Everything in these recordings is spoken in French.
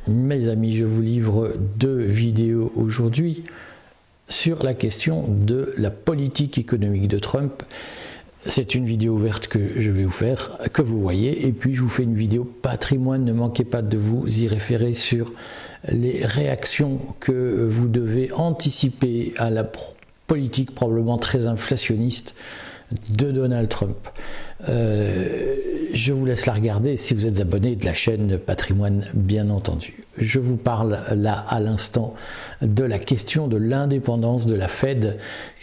Mes amis, je vous livre 2 vidéos aujourd'hui sur la question de la politique économique de Trump. C'est une vidéo ouverte que je vais vous faire, que vous voyez, et puis je vous fais une vidéo patrimoine. Ne manquez pas de vous y référer sur les réactions que vous devez anticiper à la politique probablement très inflationniste de Donald Trump. Je vous laisse la regarder si vous êtes abonné de la chaîne Patrimoine, bien entendu. Je vous parle là à l'instant de la question de l'indépendance de la Fed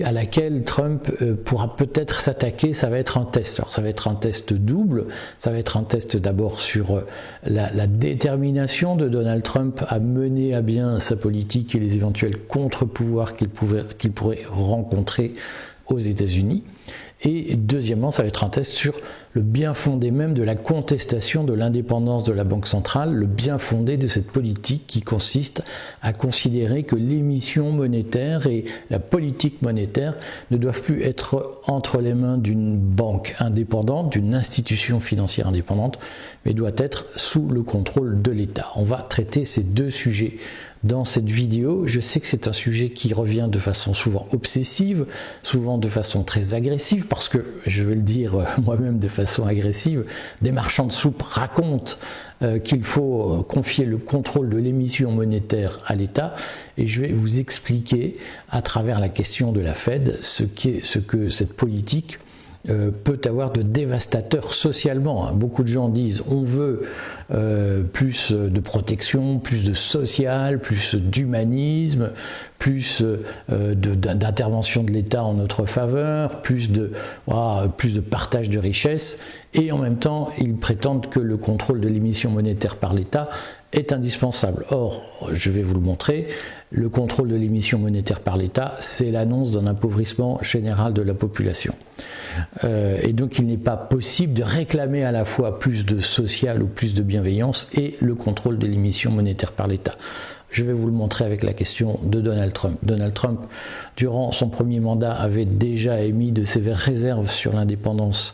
à laquelle Trump pourra peut-être s'attaquer. Ça va être un test. Alors ça va être un test double. Ça va être un test d'abord sur la détermination de Donald Trump à mener à bien sa politique et les éventuels contre-pouvoirs qu'il pourrait rencontrer aux États-Unis. Et deuxièmement, ça va être un test sur le bien fondé même de la contestation de l'indépendance de la Banque centrale, le bien fondé de cette politique qui consiste à considérer que l'émission monétaire et la politique monétaire ne doivent plus être entre les mains d'une banque indépendante, d'une institution financière indépendante, mais doit être sous le contrôle de l'État. On va traiter ces 2 sujets dans cette vidéo. Je sais que c'est un sujet qui revient de façon souvent obsessive, souvent de façon très agressive, parce que, je vais le dire moi-même de façon agressive, des marchands de soupe racontent qu'il faut confier le contrôle de l'émission monétaire à l'État, et je vais vous expliquer à travers la question de la Fed ce que cette politique peut avoir de dévastateur socialement. Beaucoup de gens disent on veut plus de protection, plus de social, plus d'humanisme, plus d'intervention de l'État en notre faveur, plus de partage de richesses, et en même temps ils prétendent que le contrôle de l'émission monétaire par l'État est indispensable. Or, je vais vous le montrer, le contrôle de l'émission monétaire par l'État, c'est l'annonce d'un appauvrissement général de la population. Et donc il n'est pas possible de réclamer à la fois plus de social ou plus de bienveillance et le contrôle de l'émission monétaire par l'État. Je vais vous le montrer avec la question de Donald Trump. Donald Trump, durant son premier mandat, avait déjà émis de sévères réserves sur l'indépendance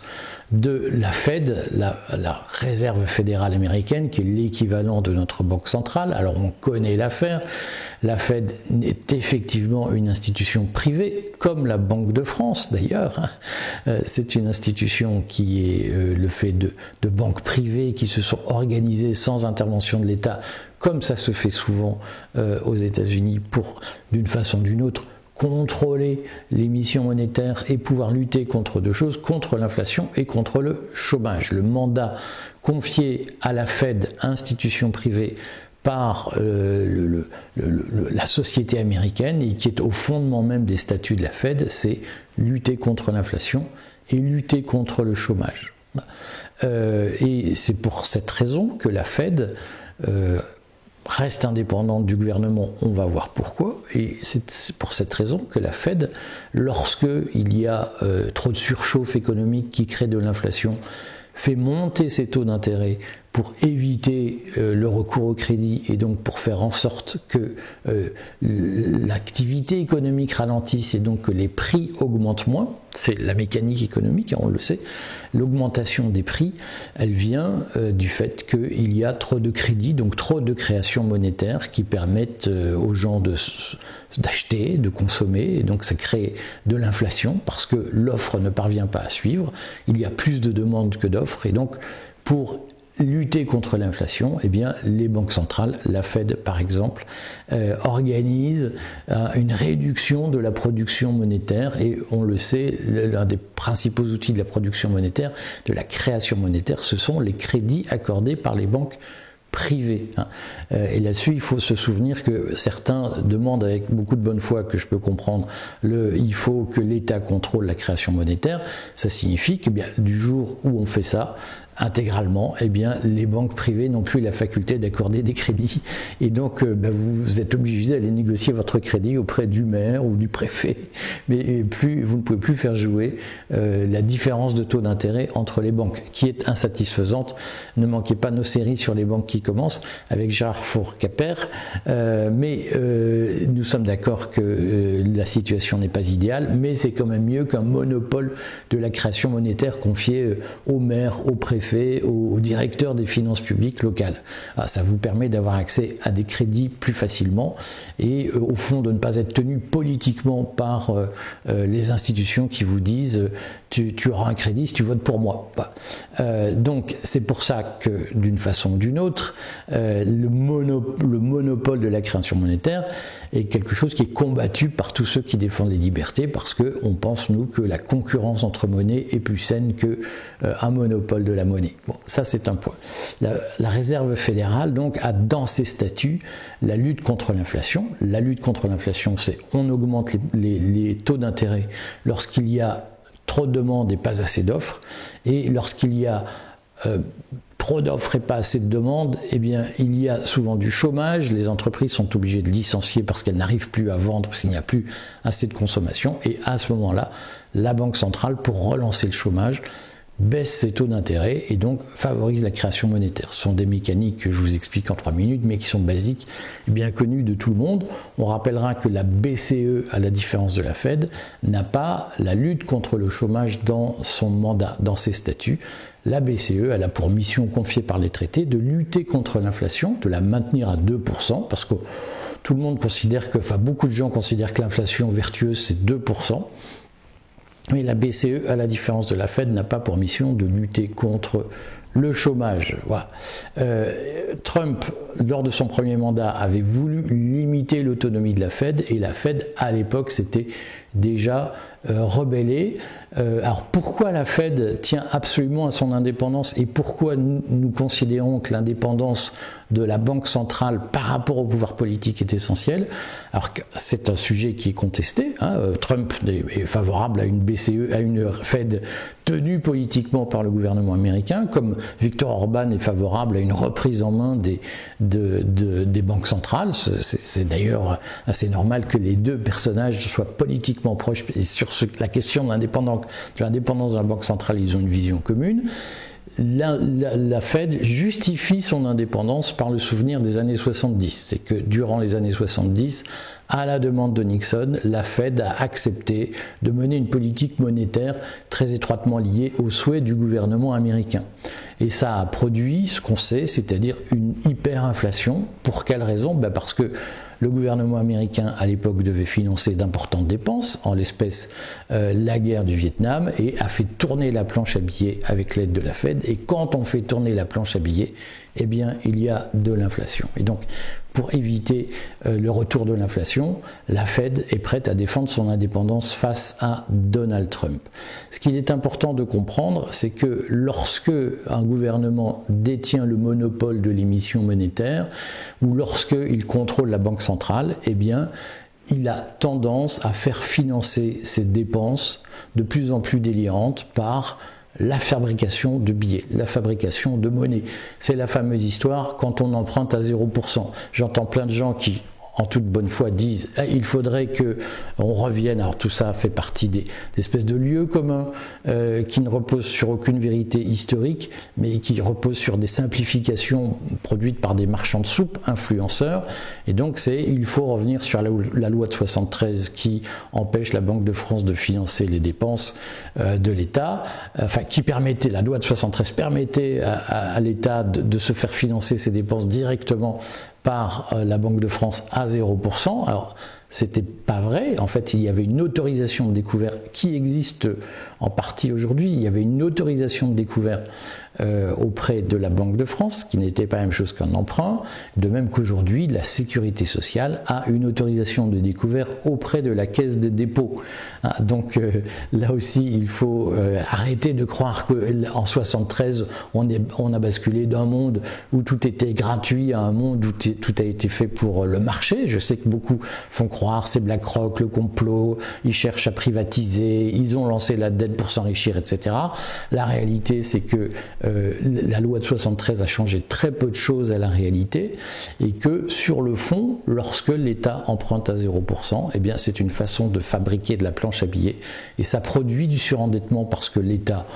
de la Fed, la réserve fédérale américaine, qui est l'équivalent de notre banque centrale. Alors on connaît l'affaire. La Fed est effectivement une institution privée, comme la Banque de France d'ailleurs. C'est une institution qui est le fait de banques privées qui se sont organisées sans intervention de l'État, comme ça se fait souvent aux États-Unis pour, d'une façon ou d'une autre, contrôler l'émission monétaire et pouvoir lutter contre 2 choses, contre l'inflation et contre le chômage. Le mandat confié à la Fed, institution privée, par la société américaine et qui est au fondement même des statuts de la Fed, c'est lutter contre l'inflation et lutter contre le chômage. Et c'est pour cette raison que la Fed reste indépendante du gouvernement, on va voir pourquoi, et c'est pour cette raison que la Fed, lorsque il y a trop de surchauffe économique qui crée de l'inflation, fait monter ses taux d'intérêt pour éviter le recours au crédit et donc pour faire en sorte que l'activité économique ralentisse et donc que les prix augmentent moins. C'est la mécanique économique, on le sait. L'augmentation des prix, elle vient du fait qu'il y a trop de crédits, donc trop de création monétaire qui permettent aux gens d'acheter, de consommer, et donc ça crée de l'inflation parce que l'offre ne parvient pas à suivre. Il y a plus de demandes que d'offres, et donc pour lutter contre l'inflation, eh bien, les banques centrales, la Fed par exemple, organisent une réduction de la production monétaire, et on le sait, l'un des principaux outils de la production monétaire, de la création monétaire, ce sont les crédits accordés par les banques privées. Et là-dessus, il faut se souvenir que certains demandent avec beaucoup de bonne foi, que je peux comprendre, il faut que l'État contrôle la création monétaire. Ça signifie que bien, du jour où on fait ça, intégralement, eh bien, les banques privées n'ont plus la faculté d'accorder des crédits, et donc vous êtes obligé d'aller négocier votre crédit auprès du maire ou du préfet, mais vous ne pouvez plus faire jouer la différence de taux d'intérêt entre les banques, qui est insatisfaisante. Ne manquez pas nos séries sur les banques qui commencent avec Gérard Fourcade, mais nous sommes d'accord que la situation n'est pas idéale, mais c'est quand même mieux qu'un monopole de la création monétaire confié au maire, au préfet préfets, aux directeurs des finances publiques locales. Ça vous permet d'avoir accès à des crédits plus facilement et au fond de ne pas être tenu politiquement par les institutions qui vous disent tu auras un crédit si tu votes pour moi. Donc c'est pour ça que d'une façon ou d'une autre, le monopole de la création monétaire est quelque chose qui est combattu par tous ceux qui défendent les libertés, parce qu'on pense, nous, que la concurrence entre monnaies est plus saine qu'un monopole de la monnaie. Bon, ça c'est un point. La Réserve fédérale, donc, a dans ses statuts la lutte contre l'inflation. La lutte contre l'inflation, c'est on augmente les taux d'intérêt lorsqu'il y a trop de demandes et pas assez d'offres, et lorsqu'il y a trop d'offres et pas assez de demandes, eh bien, il y a souvent du chômage, les entreprises sont obligées de licencier parce qu'elles n'arrivent plus à vendre, parce qu'il n'y a plus assez de consommation, et à ce moment-là, la Banque centrale, pour relancer le chômage, baisse ses taux d'intérêt et donc favorise la création monétaire. Ce sont des mécaniques que je vous explique en 3 minutes, mais qui sont basiques et bien connues de tout le monde. On rappellera que la BCE, à la différence de la Fed, n'a pas la lutte contre le chômage dans son mandat, dans ses statuts. La BCE, elle a pour mission confiée par les traités de lutter contre l'inflation, de la maintenir à 2%, parce que tout le monde considère que, enfin beaucoup de gens considèrent que l'inflation vertueuse c'est 2%. Mais la BCE, à la différence de la Fed, n'a pas pour mission de lutter contre le chômage. Voilà. Trump, lors de son premier mandat, avait voulu limiter l'autonomie de la Fed, et la Fed, à l'époque, s'était déjà rebellée. Alors pourquoi la Fed tient absolument à son indépendance, et pourquoi nous considérons que l'indépendance de la Banque centrale par rapport au pouvoir politique est essentielle? Alors que c'est un sujet qui est contesté. Trump est favorable à une BCE, à une Fed tenue politiquement par le gouvernement américain, comme Viktor Orban est favorable à une reprise en main des banques centrales. C'est d'ailleurs assez normal que les deux personnages soient politiquement proches, et sur la question de l'indépendance de la Banque centrale, ils ont une vision commune. La Fed justifie son indépendance par le souvenir des années 70. C'est que durant les années 70, à la demande de Nixon, la Fed a accepté de mener une politique monétaire très étroitement liée aux souhaits du gouvernement américain. Et ça a produit ce qu'on sait, c'est-à-dire une hyperinflation. Pour quelle raison? Parce que le gouvernement américain, à l'époque, devait financer d'importantes dépenses, en l'espèce la guerre du Vietnam, et a fait tourner la planche à billets avec l'aide de la Fed. Et quand on fait tourner la planche à billets, eh bien, il y a de l'inflation. Et donc, pour éviter le retour de l'inflation, la Fed est prête à défendre son indépendance face à Donald Trump. Ce qu'il est important de comprendre, c'est que lorsque un gouvernement détient le monopole de l'émission monétaire, ou lorsqu'il contrôle la Banque centrale, eh bien, il a tendance à faire financer ses dépenses de plus en plus délirantes par la fabrication de billets, la fabrication de monnaie. C'est la fameuse histoire quand on emprunte à 0%. J'entends plein de gens qui, en toute bonne foi, disent il faudrait qu'on revienne. Alors tout ça fait partie des espèces de lieux communs qui ne reposent sur aucune vérité historique, mais qui reposent sur des simplifications produites par des marchands de soupe, influenceurs. Et donc il faut revenir sur la loi de 73 qui empêche la Banque de France de financer les dépenses de l'État, la loi de 73 permettait à l'État de se faire financer ses dépenses directement par la Banque de France à 0%. Alors, c'était pas vrai. En fait, il y avait une autorisation de découvert qui existe en partie aujourd'hui. Il y avait une autorisation de découvert auprès de la Banque de France, qui n'était pas la même chose qu'un emprunt, de même qu'aujourd'hui, la Sécurité sociale a une autorisation de découvert auprès de la Caisse des dépôts. Donc là aussi, il faut arrêter de croire qu'en 73, on a basculé d'un monde où tout était gratuit à un monde où tout a été fait pour le marché. Je sais que beaucoup font croire, c'est BlackRock, le complot, ils cherchent à privatiser, ils ont lancé la dette pour s'enrichir, etc. La réalité, c'est que la loi de 73 a changé très peu de choses à la réalité, et que sur le fond, lorsque l'État emprunte à 0%, eh bien c'est une façon de fabriquer de la planche à billets, et ça produit du surendettement parce que l'État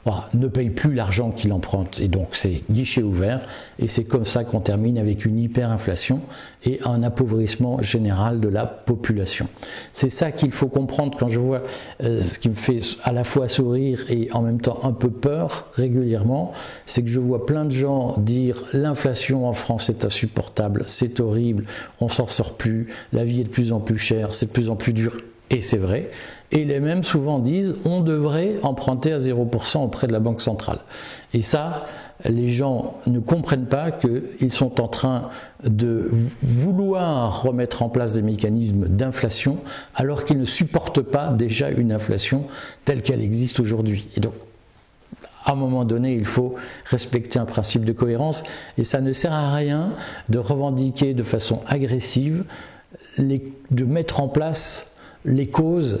voilà, ne paye plus l'argent qu'il emprunte, et donc c'est guichet ouvert, et c'est comme ça qu'on termine avec une hyperinflation et un appauvrissement général de la population. C'est ça qu'il faut comprendre quand je vois ce qui me fait à la fois sourire et en même temps un peu peur régulièrement, c'est que je vois plein de gens dire l'inflation en France est insupportable, c'est horrible, on s'en sort plus, la vie est de plus en plus chère, c'est de plus en plus dur. Et c'est vrai, et les mêmes souvent disent on devrait emprunter à 0% auprès de la Banque centrale. Et ça, les gens ne comprennent pas qu'ils sont en train de vouloir remettre en place des mécanismes d'inflation alors qu'ils ne supportent pas déjà une inflation telle qu'elle existe aujourd'hui. Et donc, à un moment donné, il faut respecter un principe de cohérence, et ça ne sert à rien de revendiquer de façon agressive, de mettre en place les causes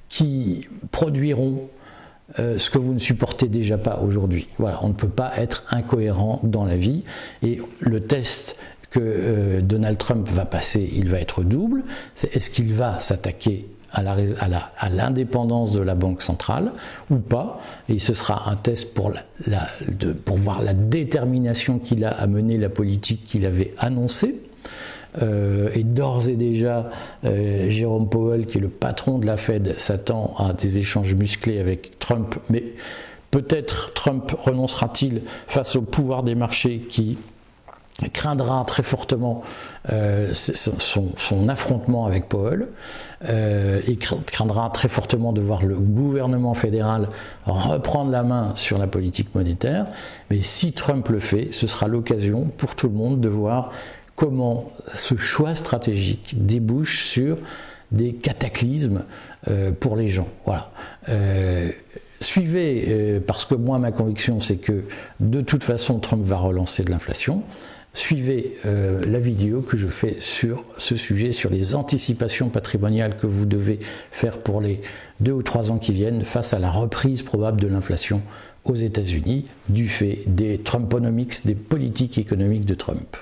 qui produiront ce que vous ne supportez déjà pas aujourd'hui. Voilà, on ne peut pas être incohérent dans la vie, et le test que Donald Trump va passer, il va être double. C'est est-ce qu'il va s'attaquer à l'indépendance de la Banque centrale ou pas, et ce sera un test pour voir la détermination qu'il a à mener la politique qu'il avait annoncée. Et d'ores et déjà, Jérôme Powell, qui est le patron de la Fed, s'attend à des échanges musclés avec Trump, mais peut-être Trump renoncera-t-il face au pouvoir des marchés qui craindra très fortement son affrontement avec Powell, et craindra très fortement de voir le gouvernement fédéral reprendre la main sur la politique monétaire. Mais si Trump le fait, ce sera l'occasion pour tout le monde de voir comment ce choix stratégique débouche sur des cataclysmes pour les gens. Voilà. Suivez, parce que moi ma conviction c'est que de toute façon Trump va relancer de l'inflation. Suivez la vidéo que je fais sur ce sujet, sur les anticipations patrimoniales que vous devez faire pour les 2 ou 3 ans qui viennent face à la reprise probable de l'inflation aux États-Unis du fait des Trumponomics, des politiques économiques de Trump.